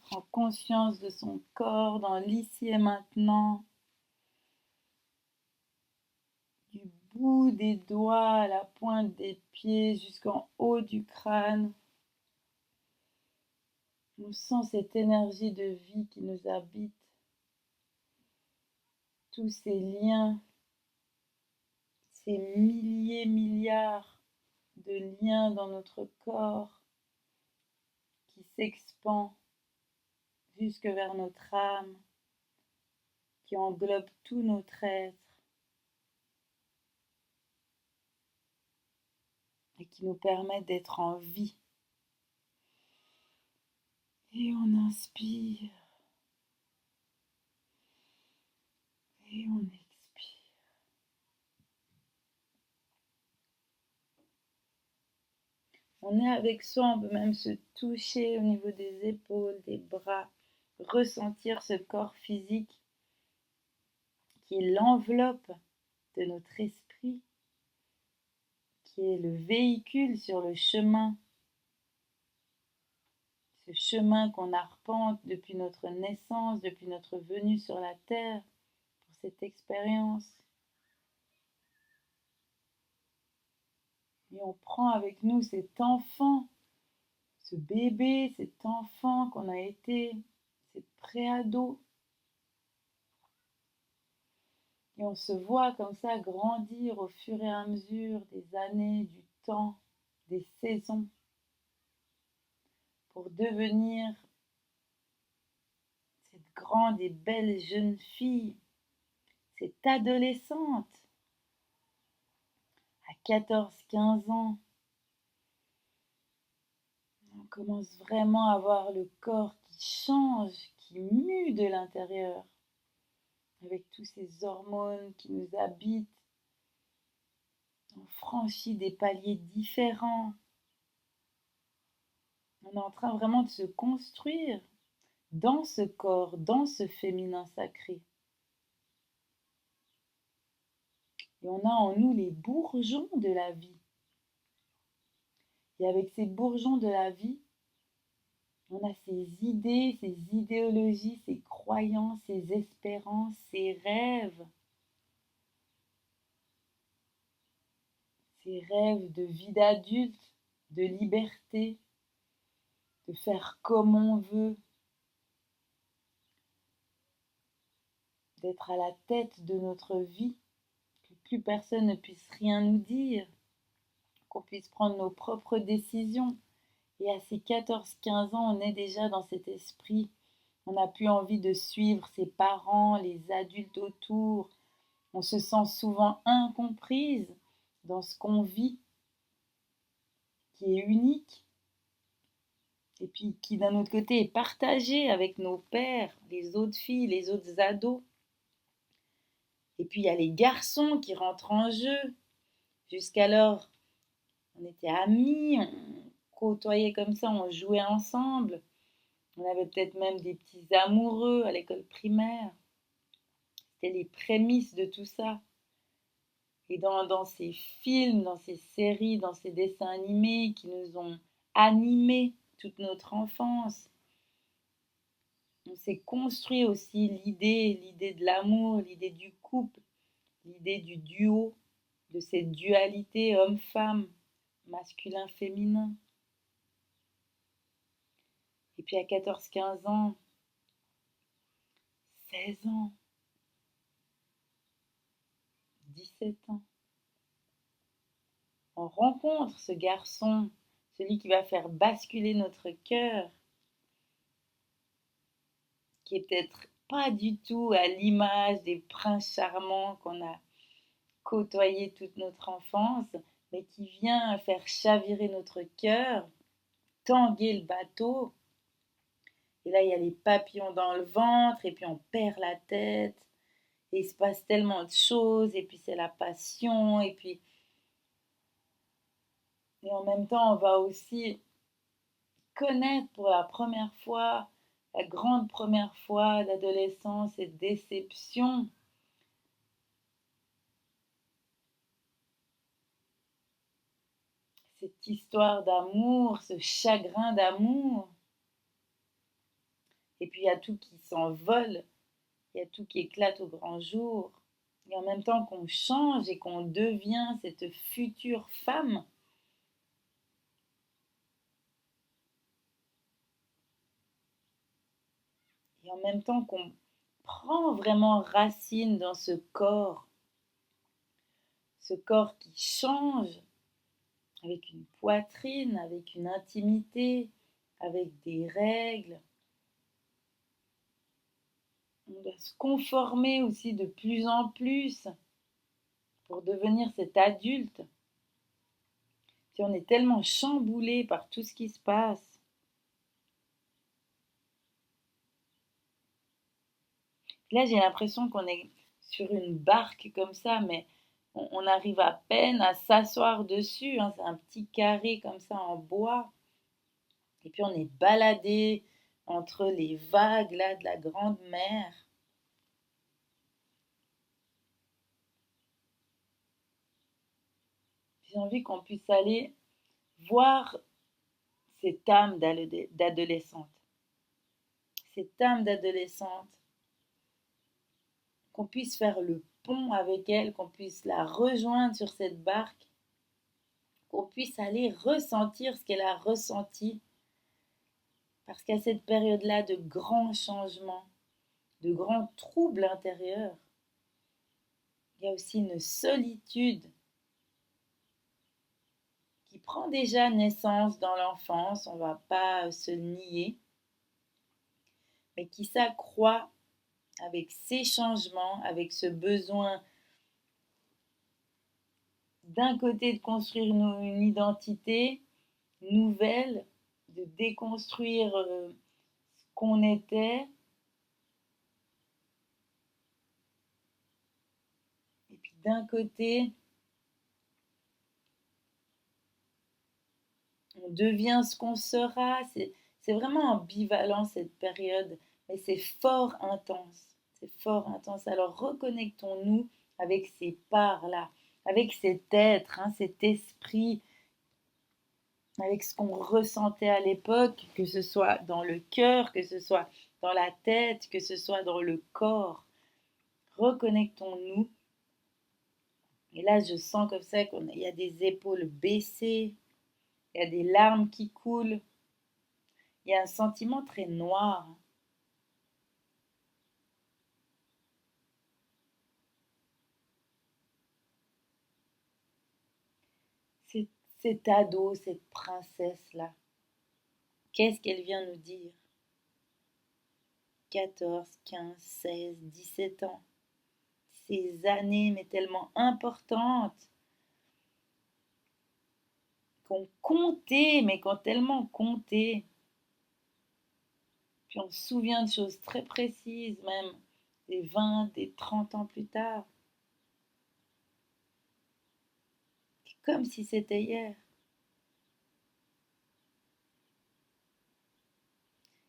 prend conscience de son corps dans l'ici et maintenant, du bout des doigts à la pointe des pieds jusqu'en haut du crâne. On sent cette énergie de vie qui nous habite, tous ces liens, ces milliards de liens dans notre corps qui s'expand jusque vers notre âme, qui englobe tout notre être et qui nous permet d'être en vie. Et on inspire et on expire. On est avec soi, on peut même se toucher au niveau des épaules, des bras, ressentir ce corps physique qui est l'enveloppe de notre esprit, qui est le véhicule sur le chemin, ce chemin qu'on arpente depuis notre naissance, depuis notre venue sur la terre pour cette expérience. Et on prend avec nous cet enfant, ce bébé, cet enfant qu'on a été, cette préado. Et on se voit comme ça grandir au fur et à mesure des années, du temps, des saisons, pour devenir cette grande et belle jeune fille, cette adolescente, à 14-15 ans. On commence vraiment à voir le corps qui change, qui mue de l'intérieur, avec tous ces hormones qui nous habitent. On franchit des paliers différents. On est en train vraiment de se construire dans ce corps, dans ce féminin sacré. Et on a en nous les bourgeons de la vie. Et avec ces bourgeons de la vie, on a ces idées, ces idéologies, ces croyances, ces espérances, ces rêves. Ces rêves de vie d'adulte, de liberté, de faire comme on veut, d'être à la tête de notre vie, que plus personne ne puisse rien nous dire, qu'on puisse prendre nos propres décisions. Et à ces 14-15 ans, on est déjà dans cet esprit. On n'a plus envie de suivre ses parents, les adultes autour. On se sent souvent incomprise dans ce qu'on vit, qui est unique, et puis qui d'un autre côté est partagé avec nos pères, les autres filles, les autres ados. Et puis il y a les garçons qui rentrent en jeu. Jusqu'alors, on était amis, on côtoyait comme ça, on jouait ensemble. On avait peut-être même des petits amoureux à l'école primaire. C'était les prémices de tout ça. Et dans ces films, dans ces séries, dans ces dessins animés qui nous ont animés toute notre enfance, on s'est construit aussi l'idée de l'amour, l'idée du couple, l'idée du duo, de cette dualité homme-femme, masculin-féminin. Et puis à 14-15 ans, 16 ans, 17 ans, on rencontre ce garçon, celui qui va faire basculer notre cœur, qui est peut-être pas du tout à l'image des princes charmants qu'on a côtoyés toute notre enfance, mais qui vient faire chavirer notre cœur, tanguer le bateau. Et là, il y a les papillons dans le ventre, et puis on perd la tête, et il se passe tellement de choses, et puis c'est la passion, et en même temps, on va aussi connaître pour la première fois, la grande première fois d'adolescence, cette déception. Cette histoire d'amour, ce chagrin d'amour. Et puis il y a tout qui s'envole, il y a tout qui éclate au grand jour. Et en même temps qu'on change et qu'on devient cette future femme, et en même temps qu'on prend vraiment racine dans ce corps qui change, avec une poitrine, avec une intimité, avec des règles. On doit se conformer aussi de plus en plus pour devenir cet adulte. Puis on est tellement chamboulé par tout ce qui se passe. Là, j'ai l'impression qu'on est sur une barque comme ça, mais on arrive à peine à s'asseoir dessus, hein. C'est un petit carré comme ça en bois. Et puis on est baladé entre les vagues là de la grande mer. J'ai envie qu'on puisse aller voir cette âme d'adolescente. Cette âme d'adolescente, qu'on puisse faire le pont avec elle, qu'on puisse la rejoindre sur cette barque, qu'on puisse aller ressentir ce qu'elle a ressenti. Parce qu'à cette période-là de grands changements, de grands troubles intérieurs, il y a aussi une solitude qui prend déjà naissance dans l'enfance, on ne va pas se le nier, mais qui s'accroît avec ces changements, avec ce besoin d'un côté de construire une identité nouvelle, de déconstruire ce qu'on était, et puis d'un côté, on devient ce qu'on sera. C'est vraiment ambivalent cette période, mais c'est fort intense. C'est fort intense. Alors reconnectons-nous avec ces parts-là, avec cet être, hein, cet esprit, avec ce qu'on ressentait à l'époque, que ce soit dans le cœur, que ce soit dans la tête, que ce soit dans le corps. Reconnectons-nous. Et là, je sens comme ça qu'il y a des épaules baissées, il y a des larmes qui coulent, il y a un sentiment très noir. Cet ado, cette princesse-là, qu'est-ce qu'elle vient nous dire? 14, 15, 16, 17 ans. Ces années, mais tellement importantes, qu'on comptait, mais qu'on tellement compté. Puis on se souvient de choses très précises, même des 20, des 30 ans plus tard. Comme si c'était hier.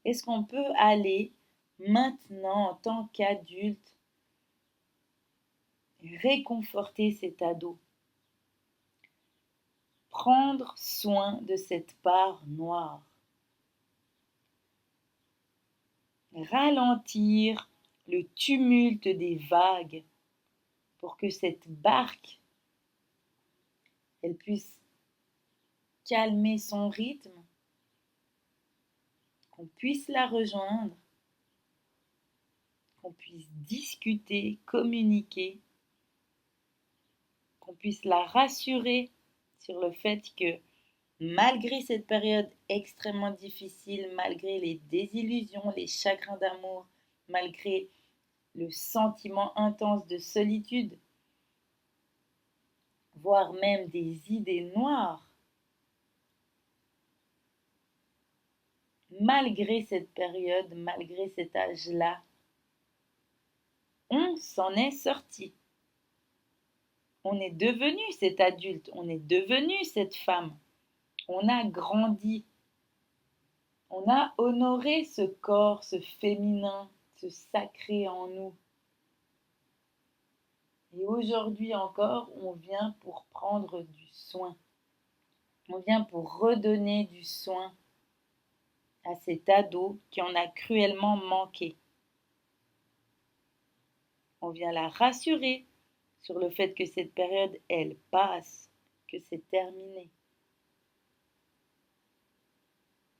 Est-ce qu'on peut aller maintenant, en tant qu'adulte, réconforter cet ado? Prendre soin de cette part noire. Ralentir le tumulte des vagues pour que cette barque, elle puisse calmer son rythme, qu'on puisse la rejoindre, qu'on puisse discuter, communiquer, qu'on puisse la rassurer sur le fait que malgré cette période extrêmement difficile, malgré les désillusions, les chagrins d'amour, malgré le sentiment intense de solitude, voire même des idées noires, malgré cette période, malgré cet âge-là, on s'en est sorti. On est devenu cet adulte, on est devenu cette femme. On a grandi. On a honoré ce corps, ce féminin, ce sacré en nous. Et aujourd'hui encore, on vient pour prendre du soin. On vient pour redonner du soin à cet ado qui en a cruellement manqué. On vient la rassurer sur le fait que cette période, elle passe, que c'est terminé.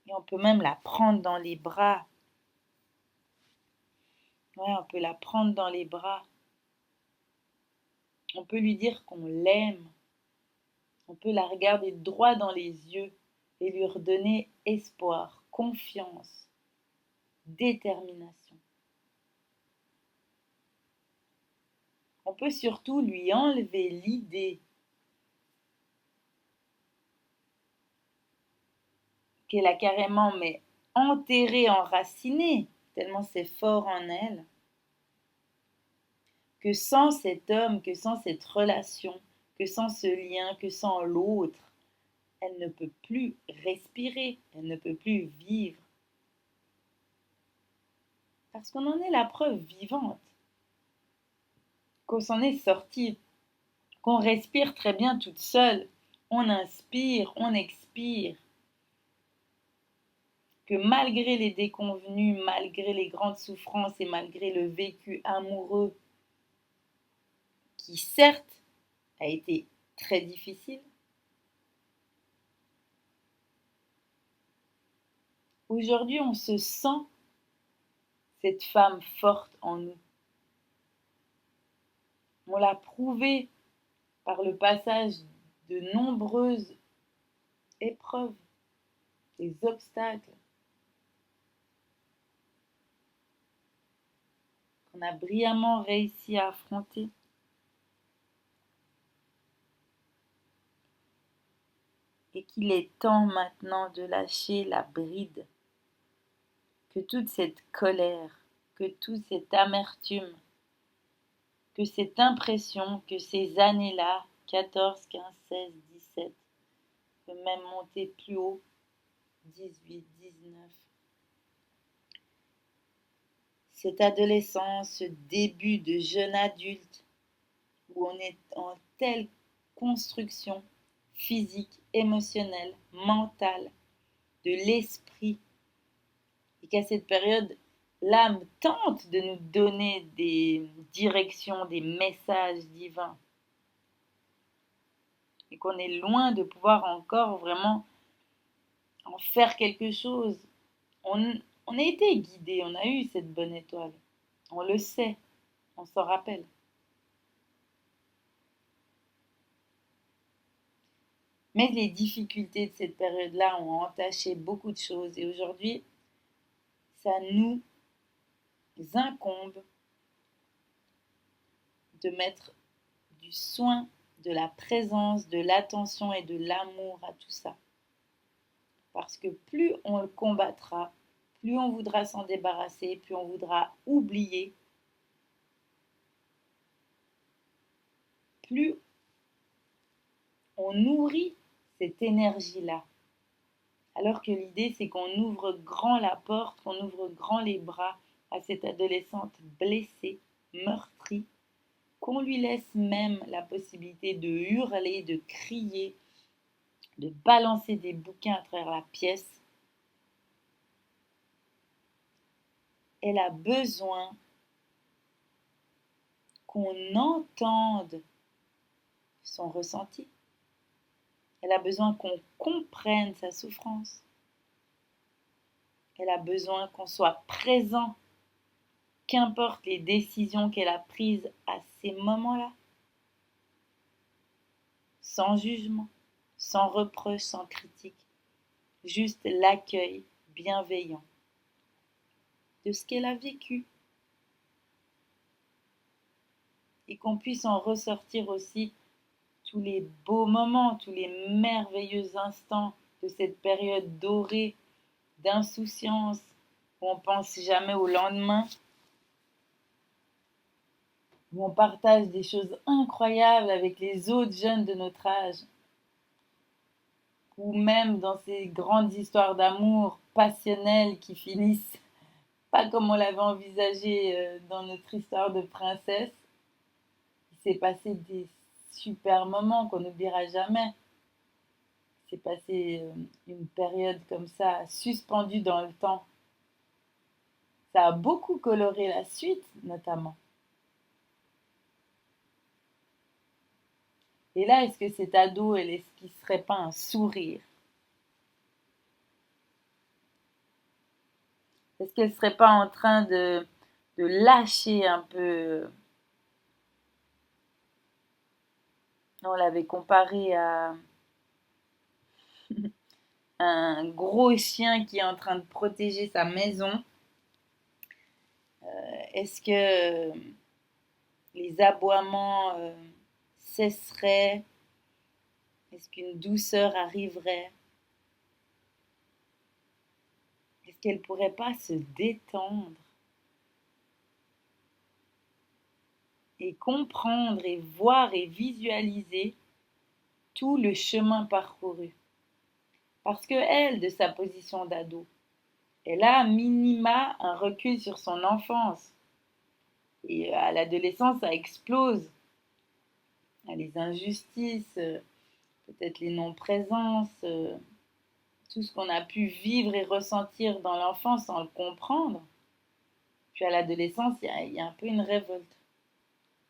Et on peut même la prendre dans les bras. Ouais, on peut la prendre dans les bras. On peut lui dire qu'on l'aime. On peut la regarder droit dans les yeux et lui redonner espoir, confiance, détermination. On peut surtout lui enlever l'idée qu'elle a carrément enterré, enraciné, tellement c'est fort en elle, que sans cet homme, que sans cette relation, que sans ce lien, que sans l'autre, elle ne peut plus respirer, elle ne peut plus vivre. Parce qu'on en est la preuve vivante, qu'on s'en est sorti, qu'on respire très bien toute seule, on inspire, on expire, que malgré les déconvenues, malgré les grandes souffrances et malgré le vécu amoureux, qui certes a été très difficile, aujourd'hui on se sent cette femme forte en nous. On l'a prouvé par le passage de nombreuses épreuves, des obstacles qu'on a brillamment réussi à affronter. Et qu'il est temps maintenant de lâcher la bride, que toute cette colère, que toute cette amertume, que cette impression que ces années-là, 14, 15, 16, 17, peut même monter plus haut, 18, 19, cette adolescence, ce début de jeune adulte, où on est en telle construction physique, émotionnelle, mentale, de l'esprit, et qu'à cette période, l'âme tente de nous donner des directions, des messages divins, et qu'on est loin de pouvoir encore vraiment en faire quelque chose. On a été guidé, on a eu cette bonne étoile, on le sait, on s'en rappelle. Mais les difficultés de cette période-là ont entaché beaucoup de choses, et aujourd'hui, ça nous incombe de mettre du soin, de la présence, de l'attention et de l'amour à tout ça. Parce que plus on le combattra, plus on voudra s'en débarrasser, plus on voudra oublier, plus on nourrit cette énergie-là. Alors que l'idée, c'est qu'on ouvre grand la porte, qu'on ouvre grand les bras à cette adolescente blessée, meurtrie, qu'on lui laisse même la possibilité de hurler, de crier, de balancer des bouquins à travers la pièce. Elle a besoin qu'on entende son ressenti. Elle a besoin qu'on comprenne sa souffrance. Elle a besoin qu'on soit présent, qu'importe les décisions qu'elle a prises à ces moments-là. Sans jugement, sans reproche, sans critique. Juste l'accueil bienveillant de ce qu'elle a vécu. Et qu'on puisse en ressortir aussi tous les beaux moments, tous les merveilleux instants de cette période dorée d'insouciance où on pense jamais au lendemain, où on partage des choses incroyables avec les autres jeunes de notre âge, ou même dans ces grandes histoires d'amour passionnelles qui finissent pas comme on l'avait envisagé dans notre histoire de princesse. Il s'est passé des super moments qu'on n'oubliera jamais. s'est passé une période comme ça, suspendue dans le temps, ça a beaucoup coloré la suite, notamment. Et là, est-ce que cet ado, est-ce qu'il ne serait pas un sourire? Est-ce qu'elle ne serait pas en train de lâcher un peu? On l'avait comparé à un gros chien qui est en train de protéger sa maison. Est-ce que les aboiements cesseraient? Est-ce qu'une douceur arriverait? Est-ce qu'elle ne pourrait pas se détendre et comprendre et voir et visualiser tout le chemin parcouru? Parce que elle, de sa position d'ado, elle a à minima un recul sur son enfance. Et à l'adolescence, ça explose. Les injustices, peut-être les non-présences, tout ce qu'on a pu vivre et ressentir dans l'enfance sans le comprendre. Puis à l'adolescence, il y a un peu une révolte.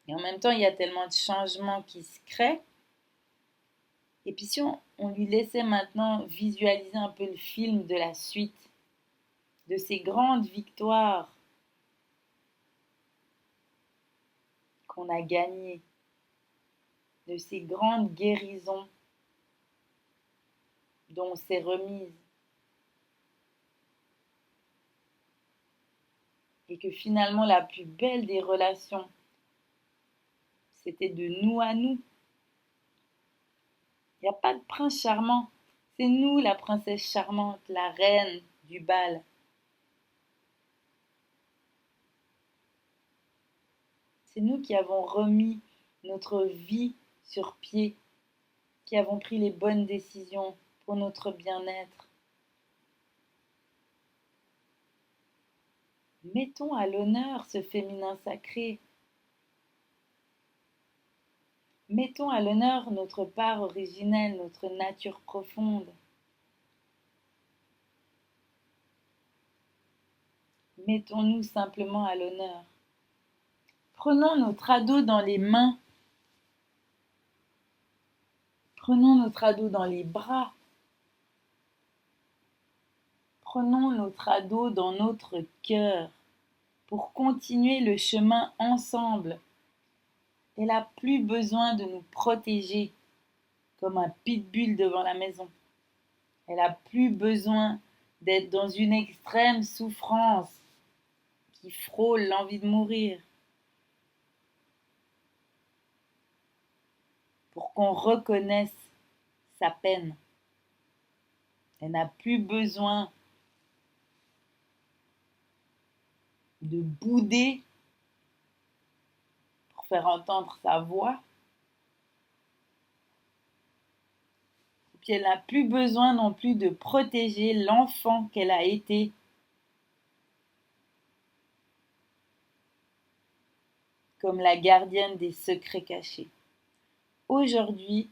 Et en même temps, il y a tellement de changements qui se créent. Et puis si on lui laissait maintenant visualiser un peu le film de la suite, de ces grandes victoires qu'on a gagnées, de ces grandes guérisons dont on s'est remise, et que finalement la plus belle des relations, c'était de nous à nous. Il n'y a pas de prince charmant, c'est nous la princesse charmante, la reine du bal. C'est nous qui avons remis notre vie sur pied, qui avons pris les bonnes décisions pour notre bien-être. Mettons à l'honneur ce féminin sacré. Mettons à l'honneur notre part originelle, notre nature profonde. Mettons-nous simplement à l'honneur. Prenons notre ado dans les mains. Prenons notre ado dans les bras. Prenons notre ado dans notre cœur pour continuer le chemin ensemble. Elle n'a plus besoin de nous protéger comme un pitbull devant la maison. Elle n'a plus besoin d'être dans une extrême souffrance qui frôle l'envie de mourir. Pour qu'on reconnaisse sa peine. Elle n'a plus besoin de bouder pour faire entendre sa voix. Et puis elle n'a plus besoin non plus de protéger l'enfant qu'elle a été. Comme la gardienne des secrets cachés. Aujourd'hui,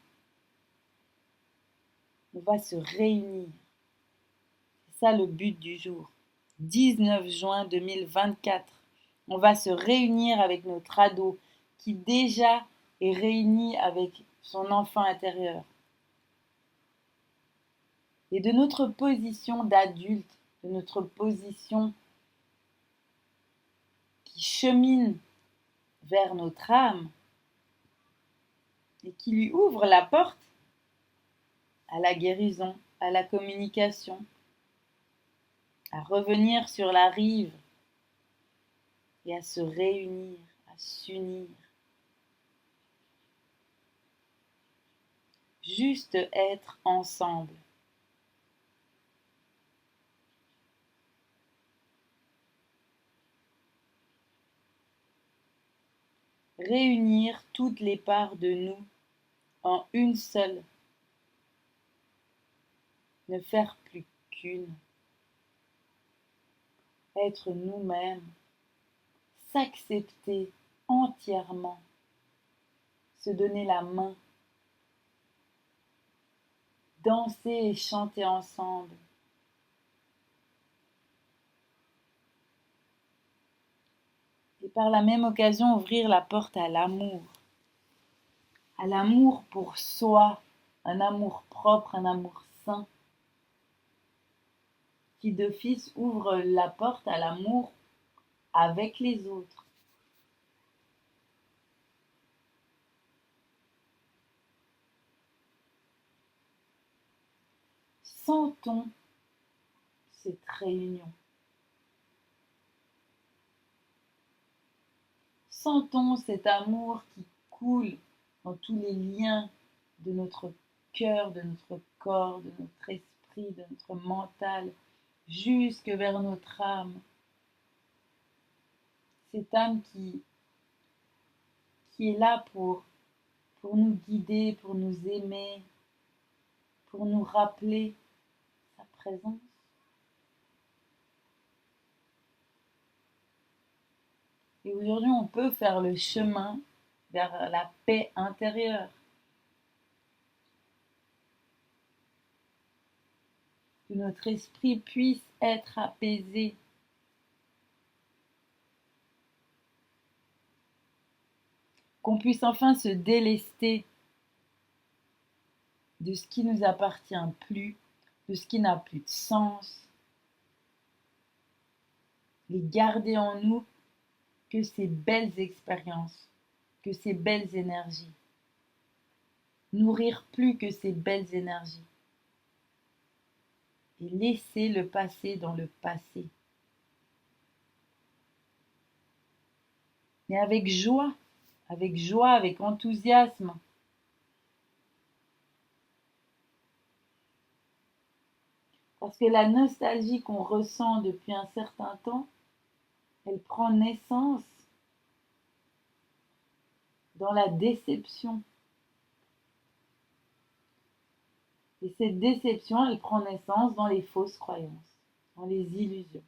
on va se réunir. C'est ça le but du jour. 19 juin 2024. On va se réunir avec notre ado qui déjà est réuni avec son enfant intérieur. Et de notre position d'adulte, de notre position qui chemine vers notre âme et qui lui ouvre la porte à la guérison, à la communication, à revenir sur la rive et à se réunir, à s'unir. Juste être ensemble. Réunir toutes les parts de nous en une seule. Ne faire plus qu'une. Être nous-mêmes. S'accepter entièrement. Se donner la main. danser et chanter ensemble. Et par la même occasion, ouvrir la porte à l'amour pour soi, un amour propre, un amour sain, qui d'office ouvre la porte à l'amour avec les autres. Sentons cette réunion. Sentons cet amour qui coule dans tous les liens de notre cœur, de notre corps, de notre esprit, de notre mental, jusque vers notre âme. Cette âme qui est là pour nous guider, pour nous aimer, pour nous rappeler sa présence. Et aujourd'hui, on peut faire le chemin vers la paix intérieure. Que notre esprit puisse être apaisé. Qu'on puisse enfin se délester de ce qui ne nous appartient plus, de ce qui n'a plus de sens. Et garder en nous que ces belles expériences, que ces belles énergies. Nourrir plus que ces belles énergies. Et laisser le passé dans le passé. Mais avec joie, avec enthousiasme. Parce que la nostalgie qu'on ressent depuis un certain temps, elle prend naissance dans la déception. Et cette déception, elle prend naissance dans les fausses croyances, dans les illusions.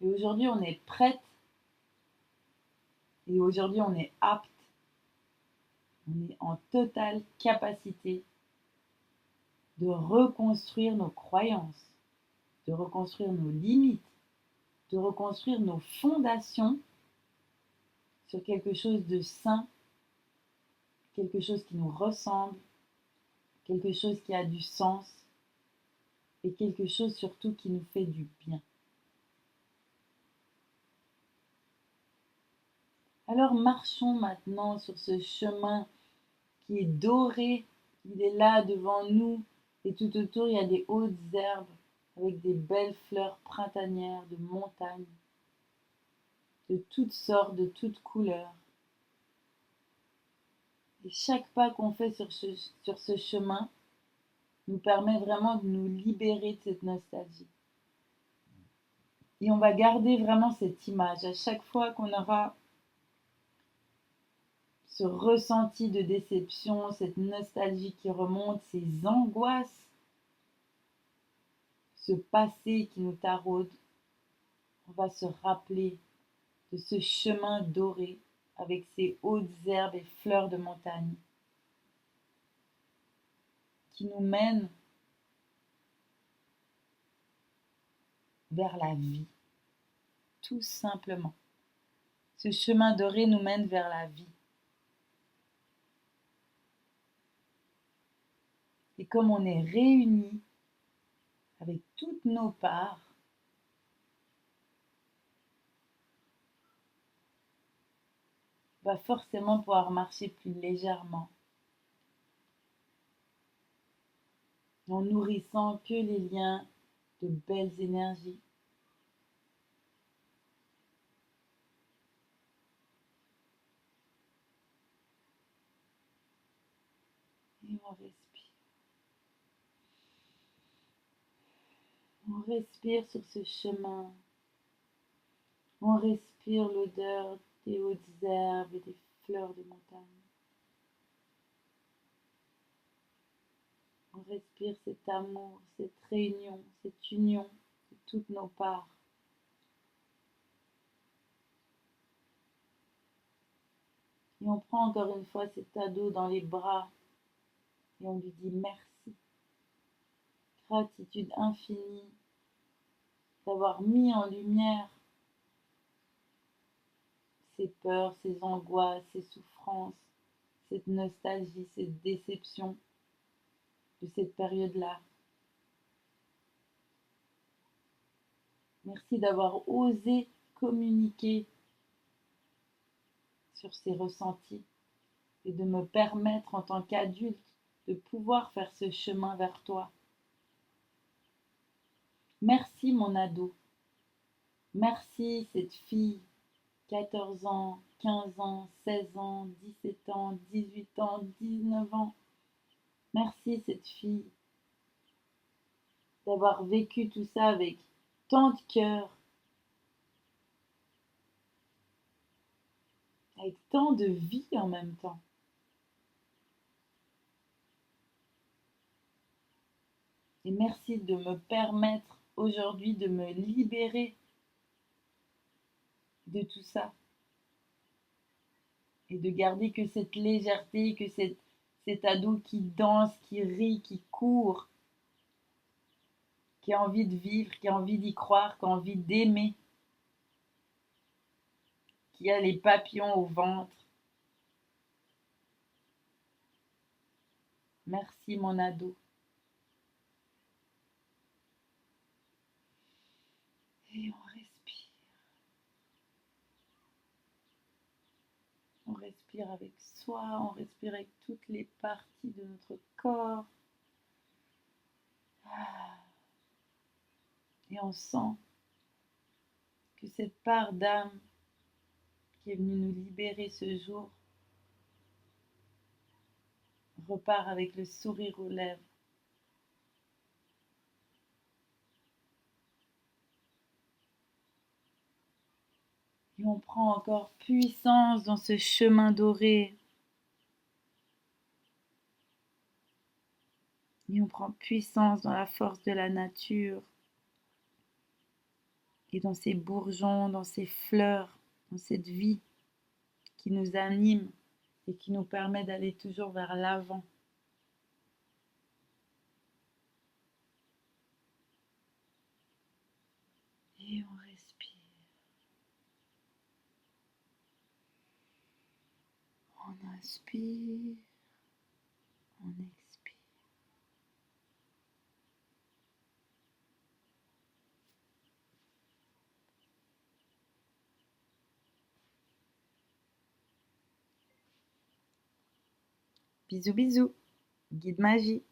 Et aujourd'hui, on est prête. Et aujourd'hui, on est apte. On est en totale capacité de reconstruire nos croyances, de reconstruire nos limites, de reconstruire nos fondations sur quelque chose de sain, quelque chose qui nous ressemble, quelque chose qui a du sens et quelque chose surtout qui nous fait du bien. Alors marchons maintenant sur ce chemin qui est doré, il est là devant nous et tout autour il y a des hautes herbes avec des belles fleurs printanières de montagne, de toutes sortes, de toutes couleurs. Et chaque pas qu'on fait sur ce chemin nous permet vraiment de nous libérer de cette nostalgie. Et on va garder vraiment cette image. À chaque fois qu'on aura ce ressenti de déception, cette nostalgie qui remonte, ces angoisses, ce passé qui nous taraude, on va se rappeler de ce chemin doré avec ses hautes herbes et fleurs de montagne qui nous mènent vers la vie, tout simplement. Ce chemin doré nous mène vers la vie. Et comme on est réunis avec toutes nos parts, on va forcément pouvoir marcher plus légèrement, en nourrissant que les liens de belles énergies. Et on respire. On respire sur ce chemin. On respire l'odeur des hautes herbes et des fleurs de montagne. On respire cet amour, cette réunion, cette union de toutes nos parts. Et on prend encore une fois cet ado dans les bras et on lui dit merci. Gratitude infinie d'avoir mis en lumière ses peurs, ses angoisses, ses souffrances, cette nostalgie, cette déception de cette période-là. Merci d'avoir osé communiquer sur ces ressentis et de me permettre en tant qu'adulte de pouvoir faire ce chemin vers toi. Merci mon ado. Merci cette fille, 14 ans, 15 ans, 16 ans, 17 ans, 18 ans, 19 ans. Merci cette fille d'avoir vécu tout ça avec tant de cœur, avec tant de vie en même temps. Et merci de me permettre aujourd'hui de me libérer de tout ça. Et de garder que cette légèreté, que cet ado qui danse, qui rit, qui court, qui a envie de vivre, qui a envie d'y croire, qui a envie d'aimer, qui a les papillons au ventre. Merci mon ado. Et on respire. On respire avec soi, on respire avec toutes les parties de notre corps. Et on sent que cette part d'âme qui est venue nous libérer ce jour repart avec le sourire aux lèvres. Et on prend encore puissance dans ce chemin doré. Et on prend puissance dans la force de la nature. Et dans ces bourgeons, dans ces fleurs, dans cette vie qui nous anime et qui nous permet d'aller toujours vers l'avant. Et on respire. On inspire. On expire. Bisous bisous. Guide magie.